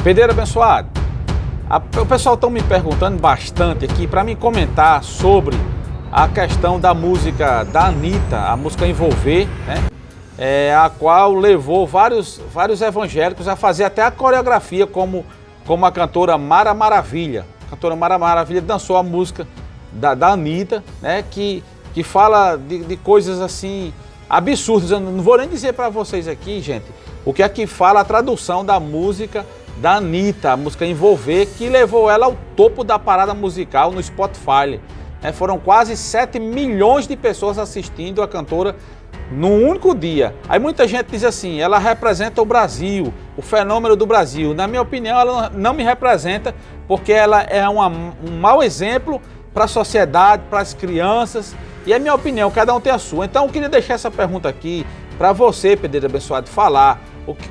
Pedreiro abençoado, o pessoal está me perguntando bastante aqui para me comentar sobre a questão da música da Anitta, a música Envolver, né? A qual levou vários evangélicos a fazer até a coreografia, como a cantora Mara Maravilha. A cantora Mara Maravilha dançou a música da Anitta, né? Que fala de coisas assim absurdas. Eu não vou nem dizer para vocês aqui, gente, o que é que fala a tradução da música da Anitta, a música Envolver, que levou ela ao topo da parada musical no Spotify. Foram quase 7 milhões de pessoas assistindo a cantora num único dia. Aí muita gente diz assim, ela representa o Brasil, o fenômeno do Brasil. Na minha opinião, ela não me representa, porque ela é um mau exemplo para a sociedade, para as crianças. E é minha opinião, cada um tem a sua. Então eu queria deixar essa pergunta aqui para você, Pedreiro abençoado, falar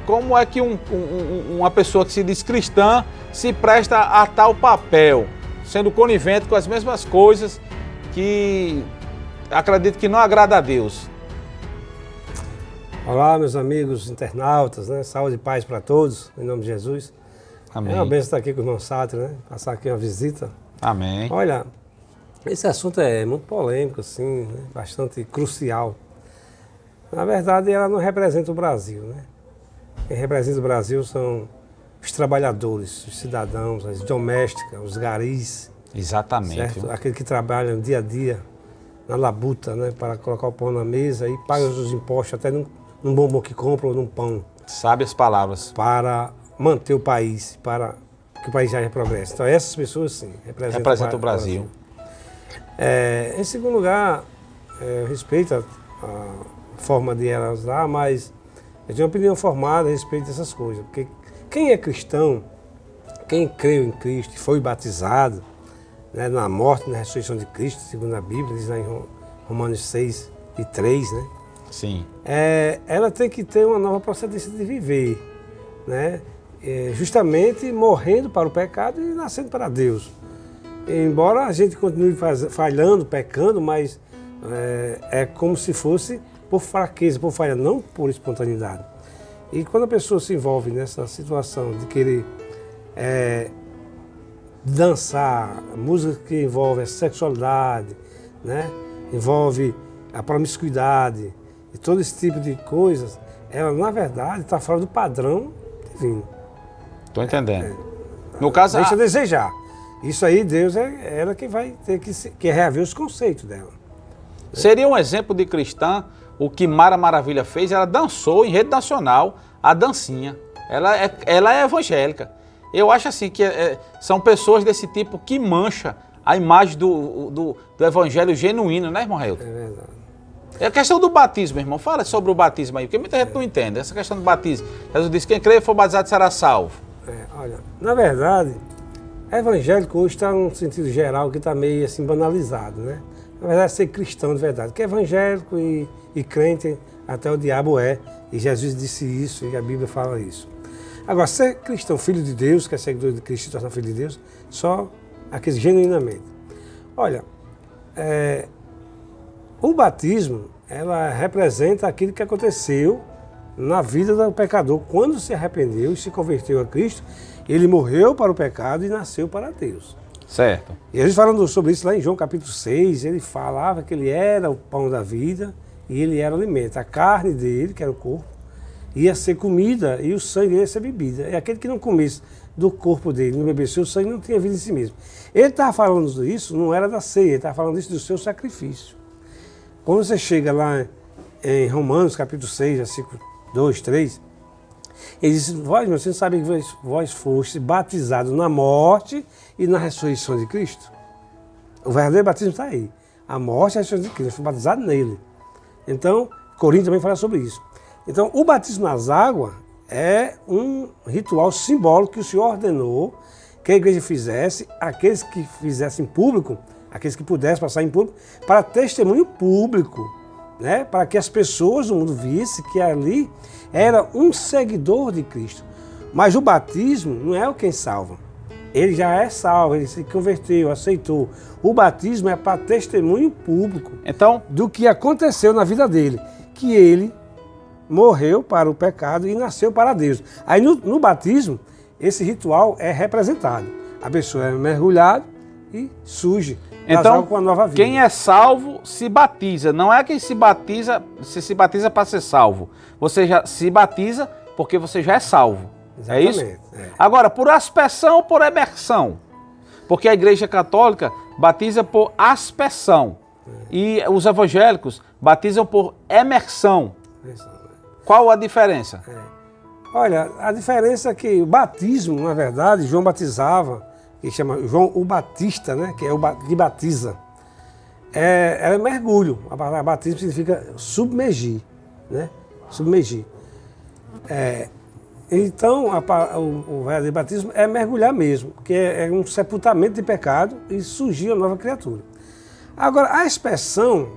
como é que uma pessoa que se diz cristã se presta a tal papel, sendo conivente com as mesmas coisas que acredito que não agrada a Deus. Olá, meus amigos internautas, né? Saúde e paz para todos, em nome de Jesus. Amém. É uma bênção estar aqui com o irmão Sátiro, né? Passar aqui uma visita. Amém. Olha, esse assunto é muito polêmico, assim, né? Bastante crucial. Na verdade, ela não representa o Brasil, né? Quem representa o Brasil são os trabalhadores, os cidadãos, as domésticas, os garis. Exatamente. Certo? Aqueles que trabalham dia a dia na labuta, né? Para colocar o pão na mesa e pagam os impostos até num bombom que compram ou num pão. Sabe as palavras. Para manter o país, para que o país já progresse. Então essas pessoas sim representam o Brasil. Em segundo lugar, eu respeito a forma de elas lá, mas eu tenho uma opinião formada a respeito dessas coisas. Porque quem é cristão, quem creu em Cristo e foi batizado, né, na morte e na ressurreição de Cristo, segundo a Bíblia, diz lá em Romanos 6:3, né? Sim. Ela tem que ter uma nova procedência de viver, né? Justamente morrendo para o pecado e nascendo para Deus. Embora a gente continue falhando, pecando, mas é como se fosse por fraqueza, por falha, não por espontaneidade. E quando a pessoa se envolve nessa situação de querer dançar, música que envolve a sexualidade, né? Envolve a promiscuidade e todo esse tipo de coisas, ela na verdade está fora do padrão divino. Estou entendendo. No caso, deixa a desejar. Isso aí, Deus é ela que vai ter que reaver os conceitos dela. Seria um exemplo de cristã o que Mara Maravilha fez. Ela dançou em rede nacional a dancinha. Ela é evangélica. Eu acho assim que são pessoas desse tipo que mancha a imagem do evangelho genuíno, né, irmão Railton? É verdade. É a questão do batismo, irmão. Fala sobre o batismo aí, porque muita gente não entende. Essa questão do batismo. Jesus disse, quem crê e for batizado será salvo. Olha, na verdade, evangélico hoje está num sentido geral que está meio assim banalizado, né? Na verdade, ser cristão de verdade, que é evangélico e crente até o diabo é, e Jesus disse isso e a Bíblia fala isso. Agora, ser cristão, filho de Deus, que é seguidor de Cristo e torna filho de Deus, só aqueles genuinamente. Olha, o batismo, ela representa aquilo que aconteceu na vida do pecador. Quando se arrependeu e se converteu a Cristo, ele morreu para o pecado e nasceu para Deus. Certo. E eles falando sobre isso lá em João capítulo 6, ele falava que ele era o pão da vida e ele era o alimento. A carne dele, que era o corpo, ia ser comida e o sangue ia ser bebida. É aquele que não comesse do corpo dele, não bebesse o sangue, não tinha vida em si mesmo. Ele estava falando isso, não era da ceia, ele estava falando isso do seu sacrifício. Quando você chega lá em Romanos capítulo 6, versículo 2, 3, ele diz, vocês não sabem que vós foste batizados na morte e na ressurreição de Cristo? O verdadeiro batismo está aí. A morte e a ressurreição de Cristo, foi batizado nele. Então, Coríntios também fala sobre isso. Então, o batismo nas águas é um ritual simbólico que o Senhor ordenou que a igreja fizesse, aqueles que fizessem público, aqueles que pudessem passar em público, para testemunho público, né? Para que as pessoas do mundo vissem que ali era um seguidor de Cristo. Mas o batismo não é o quem salva. Ele já é salvo, ele se converteu, aceitou. O batismo é para testemunho público do que aconteceu na vida dele, que ele morreu para o pecado e nasceu para Deus. Aí no batismo, esse ritual é representado. A pessoa é mergulhada e surge das Então, águas com a nova vida. quem é salvo se batiza. Não é quem se batiza para ser salvo. Você já se batiza porque você já é salvo. Exatamente, É isso? é. Agora, por aspersão ou por emersão? Porque a Igreja Católica batiza por aspersão. E os evangélicos batizam por emersão. Qual a diferença? Olha, a diferença é que o batismo, na verdade, João batizava, que chama João o Batista, né? Que é o que batiza. É mergulho. A palavra batismo significa submergir, né? Submergir. Então, o verdadeiro batismo é mergulhar mesmo, que é um sepultamento de pecado e surgir uma nova criatura. Agora, a expressão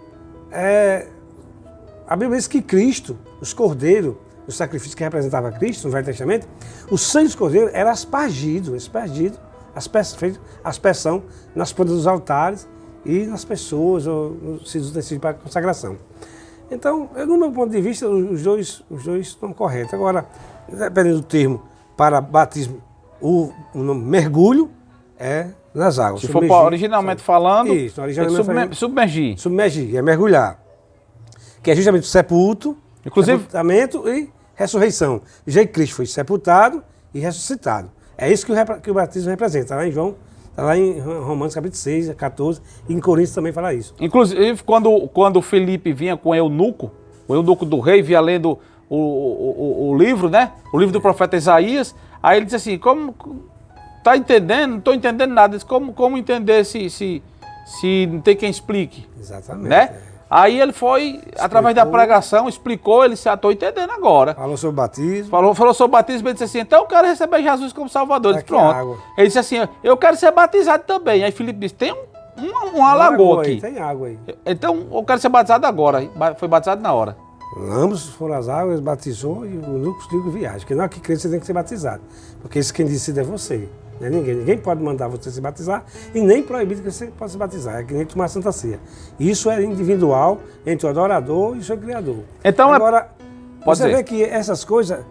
a Bíblia diz que Cristo, os cordeiros, o sacrifício que representava Cristo no Velho Testamento, o sangue dos cordeiros era aspergido, aspersão nas pontas dos altares e nas pessoas, ou nos utensílios para consagração. Então, no meu ponto de vista, os dois estão corretos. Agora, dependendo do termo para batismo, o nome mergulho é nas águas. Se for originalmente falando, isso, originalmente submergir. Submergir, é mergulhar. Que é justamente o sepulto, sepultamento e ressurreição. Já que Cristo foi sepultado e ressuscitado. É isso que o batismo representa. Está lá em João, está lá em Romanos capítulo 6, 14, e em Coríntios também fala isso. Inclusive, quando Felipe vinha com o eunuco do rei, vinha lendo o livro, né? O livro do profeta Isaías, aí ele disse assim, como tá entendendo? Não estou entendendo nada. Disse, como entender se não tem quem explique? Exatamente. Né? Aí ele foi, através da pregação, explicou, ele disse, estou entendendo agora. Falou sobre o batismo. Falou sobre o batismo, ele disse assim, então eu quero receber Jesus como Salvador. Ele disse, pronto. Água. Ele disse assim, eu quero ser batizado também. Aí Felipe disse, tem uma lagoa aqui. Aí, tem água aí. Então eu quero ser batizado agora. Foi batizado na hora. Ambos foram as águas, batizou e o núcleo seguiu viagem. Porque não é que crente você tem que ser batizado. Porque isso quem decide é você. Não é ninguém. Ninguém pode mandar você se batizar e nem proibir que você possa se batizar. É que nem tomar a Santa Ceia. Isso é individual entre o adorador e o seu Criador. Então agora, pode você ser. vê que essas coisas...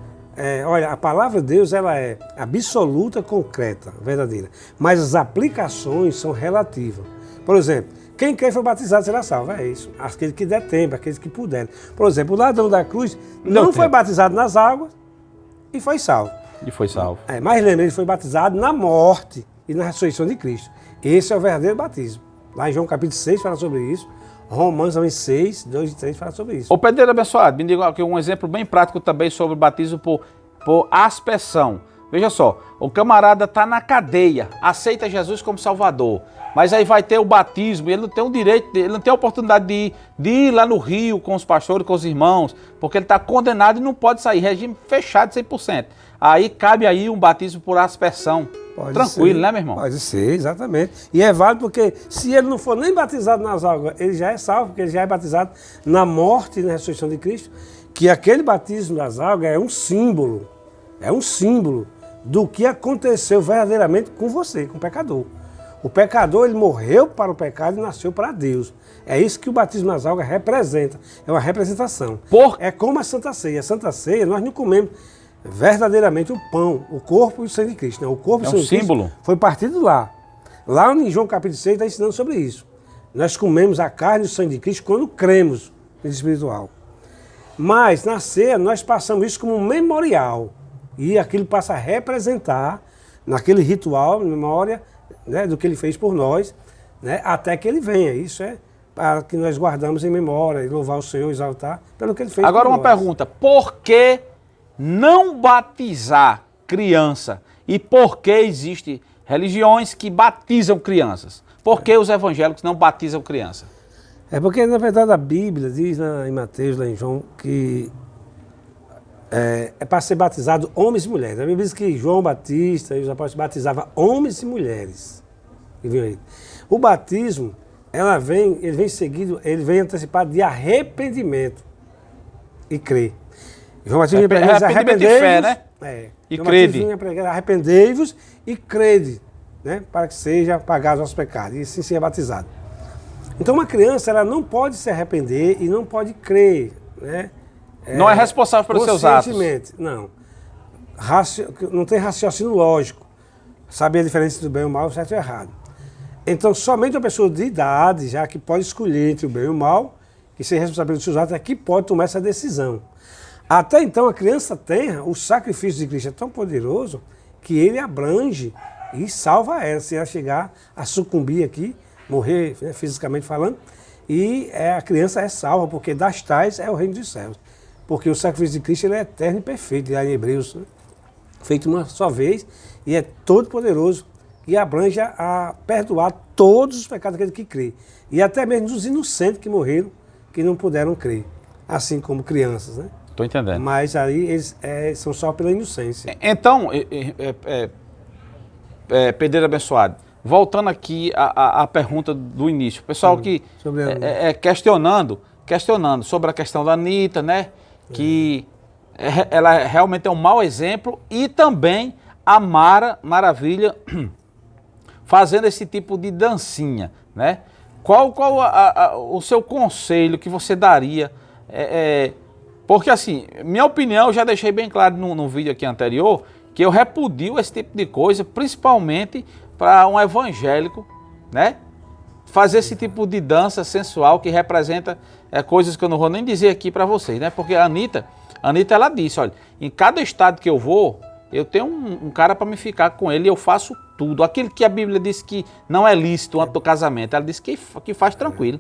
olha, a palavra de Deus ela é absoluta, concreta, verdadeira. Mas as aplicações são relativas. Por exemplo, quem crê foi batizado será salvo. É isso. Aqueles que der tempo, aqueles que puderem. Por exemplo, o ladrão da cruz não foi batizado nas águas e foi salvo. E foi salvo. Mas lembra, ele foi batizado na morte e na ressurreição de Cristo. Esse é o verdadeiro batismo. Lá em João capítulo 6 fala sobre isso. Romanos também 6, 2 e 3 fala sobre isso. Ô Pedreiro abençoado, me diga aqui um exemplo bem prático também sobre o batismo por aspersão. Veja só, o camarada está na cadeia, aceita Jesus como Salvador, mas aí vai ter o batismo e ele não tem o direito, ele não tem a oportunidade de ir lá no rio com os pastores, com os irmãos, porque ele está condenado e não pode sair, regime fechado 100%. Aí cabe aí um batismo por aspersão. Pode Tranquilo, ser, né, meu irmão? Pode ser, exatamente. E é válido porque se ele não for nem batizado nas águas, ele já é salvo, porque ele já é batizado na morte e na ressurreição de Cristo, que aquele batismo das águas é um símbolo do que aconteceu verdadeiramente com você, com o pecador. O pecador, ele morreu para o pecado e nasceu para Deus. É isso que o batismo nas águas representa. É uma representação. É como a Santa Ceia. A Santa Ceia, nós não comemos verdadeiramente o pão, o corpo e o sangue de Cristo. Não. O corpo e o sangue de Cristo foi partido lá. Lá em João capítulo 6 está ensinando sobre isso. Nós comemos a carne e o sangue de Cristo quando cremos no espiritual. Mas na ceia nós passamos isso como um memorial. E aquilo passa a representar, naquele ritual, memória, né, do que ele fez por nós, né, até que ele venha. Isso é para que nós guardamos em memória, e louvar o Senhor, exaltar, pelo que ele fez por nós. Agora uma pergunta, por que não batizar criança? E por que existem religiões que batizam crianças? Por que os evangélicos não batizam criança? É porque, na verdade, a Bíblia diz em Mateus, lá em João, que é para ser batizado homens e mulheres. A Bíblia diz que João Batista e os apóstolos batizavam homens e mulheres. O batismo, ele vem seguido, ele vem antecipado de arrependimento e crer. João Batista vinha pregar, arrependimento de fé, né? E crede. Arrependei-vos e crede, né? Para que seja pagado os nossos pecados e assim seja batizado. Então uma criança, ela não pode se arrepender e não pode crer, né? Não é responsável pelos seus atos. Não. não tem raciocínio lógico, saber a diferença do bem e o mal, certo e errado. Então, somente uma pessoa de idade, já que pode escolher entre o bem e o mal, que seja responsável dos seus atos, é que pode tomar essa decisão. Até então, a criança tenra, o sacrifício de Cristo é tão poderoso que ele abrange e salva ela, se ela chegar a sucumbir aqui, morrer, né, fisicamente falando, e a criança é salva, porque das tais é o reino dos céus. Porque o sacrifício de Cristo ele é eterno e perfeito, lá em Hebreus, né? Feito uma só vez, e é todo poderoso, e abrange a perdoar todos os pecados daquele que crê. E até mesmo dos inocentes que morreram, que não puderam crer, assim como crianças, né? Estou entendendo. Mas aí eles são só pela inocência. Então, Pedreiro abençoado, voltando aqui à pergunta do início, o pessoal que questionando sobre a questão da Anitta, né? Que ela realmente é um mau exemplo, e também a Mara Maravilha fazendo esse tipo de dancinha, né? Qual o seu conselho que você daria? Porque assim, minha opinião, eu já deixei bem claro no vídeo aqui anterior, que eu repudio esse tipo de coisa, principalmente para um evangélico, né? Fazer esse tipo de dança sensual que representa coisas que eu não vou nem dizer aqui para vocês, né? Porque a Anitta, ela disse, olha, em cada estado que eu vou, eu tenho um cara para me ficar com ele e eu faço tudo. Aquilo que a Bíblia diz que não é lícito antes do casamento, ela disse que faz tranquilo.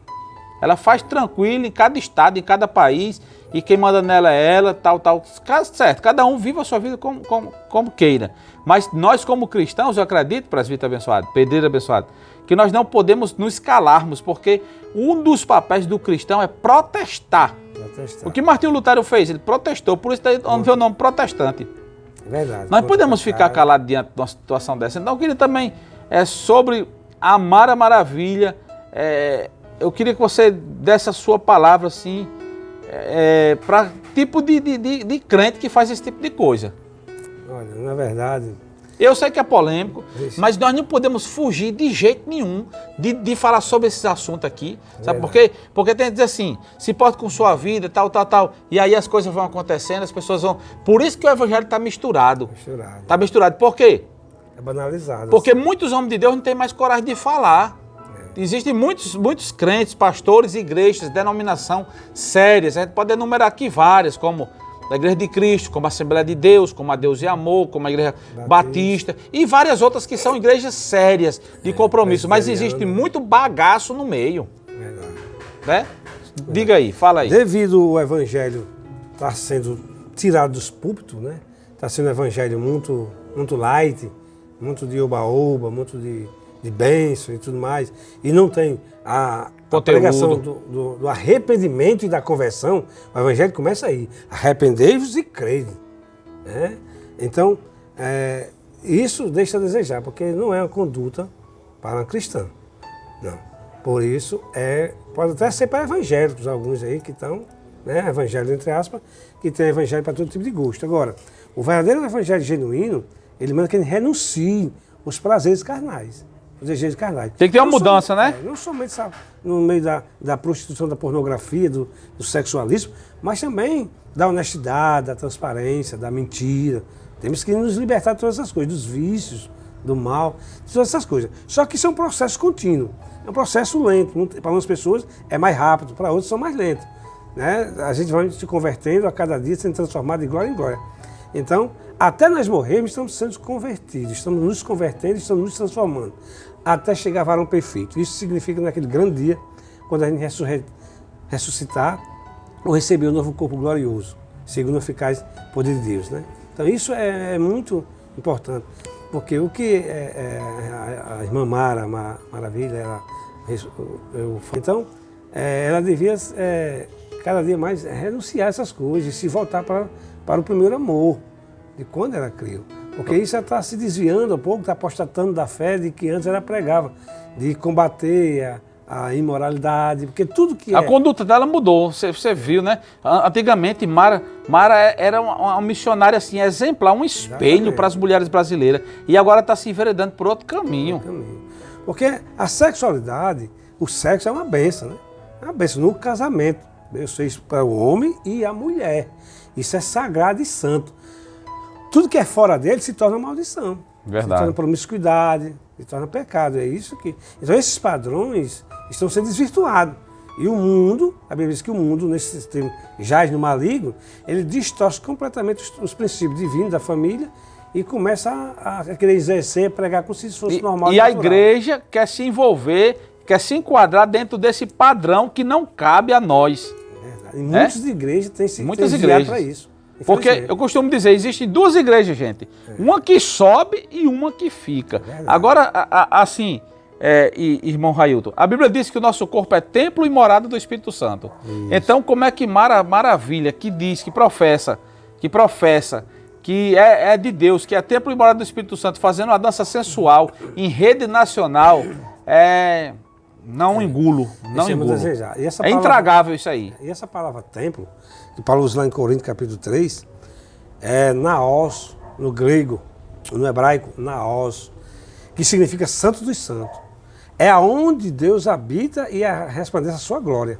Ela faz tranquilo em cada estado, em cada país, e quem manda nela é ela, tal. Certo, cada um vive a sua vida como queira. Mas nós, como cristãos, eu acredito, presbítero abençoado, pedreiro abençoado, que nós não podemos nos calarmos, porque um dos papéis do cristão é protestar. O que Martinho Lutero fez? Ele protestou, por isso onde veio o nome protestante. Verdade. Nós podemos ficar calados diante de uma situação dessa. Então eu queria também, sobre a Mara Maravilha, eu queria que você desse a sua palavra assim, para tipo de crente que faz esse tipo de coisa. Olha, na verdade... Eu sei que é polêmico, mas nós não podemos fugir de jeito nenhum de falar sobre esses assuntos aqui. Sabe por quê? Porque tem que dizer assim, se importa com sua vida, tal. E aí as coisas vão acontecendo, as pessoas vão... Por isso que o evangelho está misturado. Está misturado. Por quê? É banalizado. Porque muitos homens de Deus não têm mais coragem de falar. Existem muitos crentes, pastores, igrejas, denominação sérias. A gente pode enumerar aqui várias, como a Igreja de Cristo, como a Assembleia de Deus, como a Deus e Amor, como a Igreja Batista e várias outras que são igrejas sérias de compromisso. Mas existe muito bagaço no meio. Verdade. Né? Diga aí, fala aí. Devido ao evangelho estar sendo tirado dos púlpitos, né? Está sendo um evangelho muito light, muito de oba-oba, muito de bênção e tudo mais, e não tem a pregação do arrependimento e da conversão. O evangelho começa aí, arrependei-vos e crede, né? Então, isso deixa a desejar, porque não é uma conduta para um cristão, não. Por isso, pode até ser para evangélicos, alguns aí que estão, né, evangelho entre aspas, que tem evangelho para todo tipo de gosto. Agora, o verdadeiro evangelho genuíno, ele manda que ele renuncie os prazeres carnais. Os desejos carnais. Tem que ter uma mudança, né? Não somente no meio da prostituição, da pornografia, do sexualismo, mas também da honestidade, da transparência, da mentira. Temos que nos libertar de todas essas coisas, dos vícios, do mal, de todas essas coisas. Só que isso é um processo contínuo, é um processo lento. Para algumas pessoas é mais rápido, para outras são mais lentos, né? A gente vai se convertendo a cada dia, sendo transformado de glória em glória. Então, até nós morrermos, estamos sendo convertidos, estamos nos convertendo, estamos nos transformando, até chegar a varão perfeito. Isso significa naquele grande dia, quando a gente ressuscitar ou receber um novo corpo glorioso, segundo o eficaz poder de Deus, né? Então isso é muito importante, porque o que a irmã Maravilha, então, ela devia cada dia mais renunciar a essas coisas e se voltar para o primeiro amor, de quando ela criou. Porque isso está se desviando um pouco, está apostatando da fé de que antes ela pregava, de combater a imoralidade, porque tudo que A conduta dela mudou, você viu, né? Antigamente, Mara era uma missionária assim, exemplar, um espelho para as mulheres brasileiras. E agora está se enveredando por outro caminho. Porque a sexualidade, o sexo é uma bênção, né? É uma bênção no casamento. Deus fez para o homem e a mulher. Isso é sagrado e santo. tudo que é fora dele se torna maldição. Verdade. Se torna promiscuidade, se torna pecado. É isso que... Então esses padrões estão sendo desvirtuados. E o mundo, a Bíblia diz que o mundo, nesse sistema, jaz no maligno, ele distorce completamente os princípios divinos da família e começa a querer exercer, pregar como se fosse normal. E a igreja quer se envolver, quer se enquadrar dentro desse padrão que não cabe a nós. Verdade. E muitas igrejas têm se desviado para isso. Porque eu costumo dizer, existem duas igrejas, gente. Uma que sobe e uma que fica. Agora, assim, irmão Railton, a Bíblia diz que o nosso corpo é templo e morada do Espírito Santo. Isso. Então, como é que maravilha que diz, que professa que é de Deus, que é templo e morada do Espírito Santo, fazendo uma dança sensual em rede nacional, não engulo, não engulo. E essa palavra, intragável isso aí. E essa palavra templo, que Paulo usa lá em Coríntios capítulo 3, é naos, no grego, no hebraico, naos, que significa santo dos santos. É aonde Deus habita e resplandece a sua glória.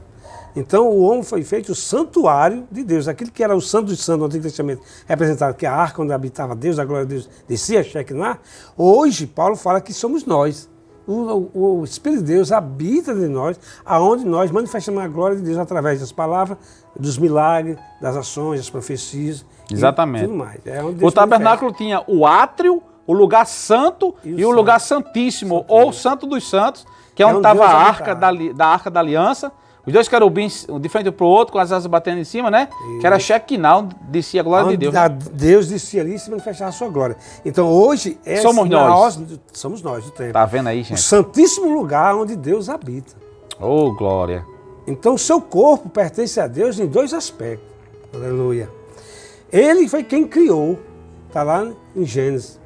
Então o homem foi feito o santuário de Deus, aquilo que era o santo dos santos no Antigo Testamento, representado que a arca onde habitava Deus, a glória de Deus, descia a Shekinah. Hoje Paulo fala que somos nós. O Espírito de Deus habita em nós, aonde nós manifestamos a glória de Deus através das palavras, dos milagres, das ações, das profecias. Exatamente. E tudo mais. O tabernáculo tinha o átrio, o lugar santo e o lugar santíssimo, ou santo dos santos, que é onde estava a arca da Arca da Aliança. Os dois querubins, um de frente para o outro, com as asas batendo em cima, né? Isso. Que era Shekinah, onde descia a glória de Deus. Deus descia ali e se manifestava a sua glória. Então hoje... Somos nós. Somos nós, do tempo. Tá vendo aí, gente? O santíssimo lugar onde Deus habita. Oh, glória. Então o seu corpo pertence a Deus em dois aspectos. Aleluia. Ele foi quem criou. Está lá em Gênesis.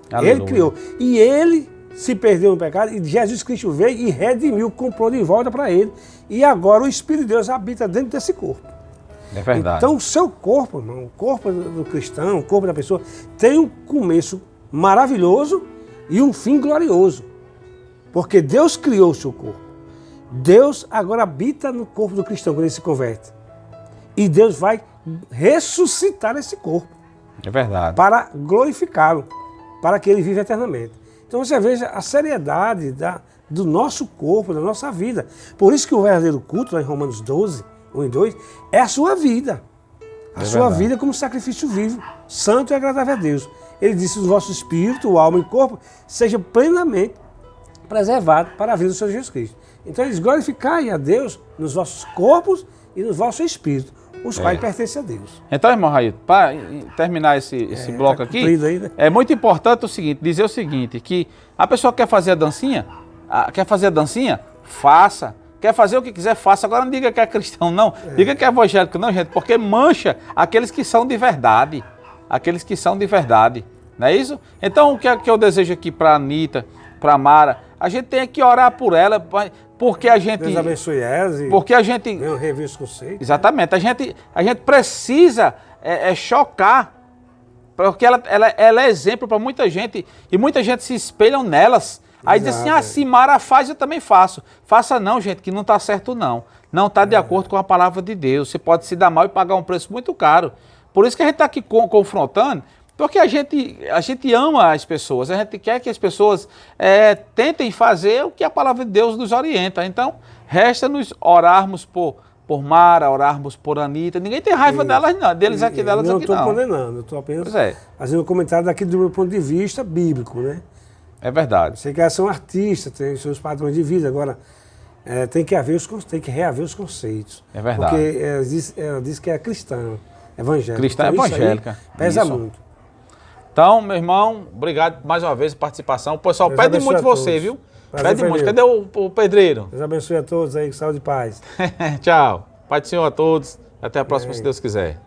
Aleluia. Ele criou. E ele se perdeu no pecado e Jesus Cristo veio e redimiu, comprou de volta para ele. E agora o Espírito de Deus habita dentro desse corpo. É verdade. Então o seu corpo, irmão, o corpo do cristão, o corpo da pessoa, tem um começo maravilhoso e um fim glorioso. Porque Deus criou o seu corpo. Deus agora habita no corpo do cristão quando ele se converte. E Deus vai ressuscitar esse corpo. É verdade. Para glorificá-lo, para que ele viva eternamente. Então você veja a seriedade do nosso corpo, da nossa vida. Por isso que o verdadeiro culto, lá em Romanos 12, 1 e 2, é a sua vida. A sua vida como sacrifício vivo, santo e agradável a Deus. Ele disse que o vosso espírito, alma e corpo seja plenamente preservado para a vida do Senhor Jesus Cristo. Então eles glorificai a Deus nos vossos corpos e no vosso espírito, os quais pertencem a Deus. Então, irmão Railton, para terminar esse bloco aqui, aí, né? É muito importante dizer o seguinte, que a pessoa quer fazer a dancinha, faça. Quer fazer o que quiser, faça. Agora não diga que é cristão, não. Diga que é evangélico, não, gente, porque mancha aqueles que são de verdade. Aqueles que são de verdade. Não é isso? Então, o que é que eu desejo aqui para a Anitta, para a Mara? A gente tem que orar por ela, porque a gente... Deus abençoe elas e porque a gente... venha rever os conceitos. Exatamente. A gente precisa chocar, porque ela é exemplo para muita gente, e muita gente se espelham nelas. Aí diz assim, se Mara faz, eu também faço. Faça não, gente, que não está certo não. Não está de acordo com a palavra de Deus. Você pode se dar mal e pagar um preço muito caro. Por isso que a gente está aqui confrontando, porque a gente ama as pessoas, a gente quer que as pessoas tentem fazer o que a palavra de Deus nos orienta. Então, resta-nos orarmos por Mara, orarmos por Anitta. Ninguém tem raiva delas, não. Deles aqui, delas aqui, não. Não estou condenando, eu estou apenas fazendo um comentário daqui do meu ponto de vista bíblico, né? É verdade. Sei que elas são artistas, têm seus padrões de vida, agora tem que reaver os conceitos. É verdade. Porque ela diz que é cristã, evangélica. Cristã então, evangélica. Pesa muito. Então, meu irmão, obrigado mais uma vez pela participação. O pessoal pede muito você, viu? Pede muito. Cadê o pedreiro? Deus abençoe a todos aí, com saúde e paz. Tchau. Pai do Senhor a todos. Até a próxima, se Deus quiser.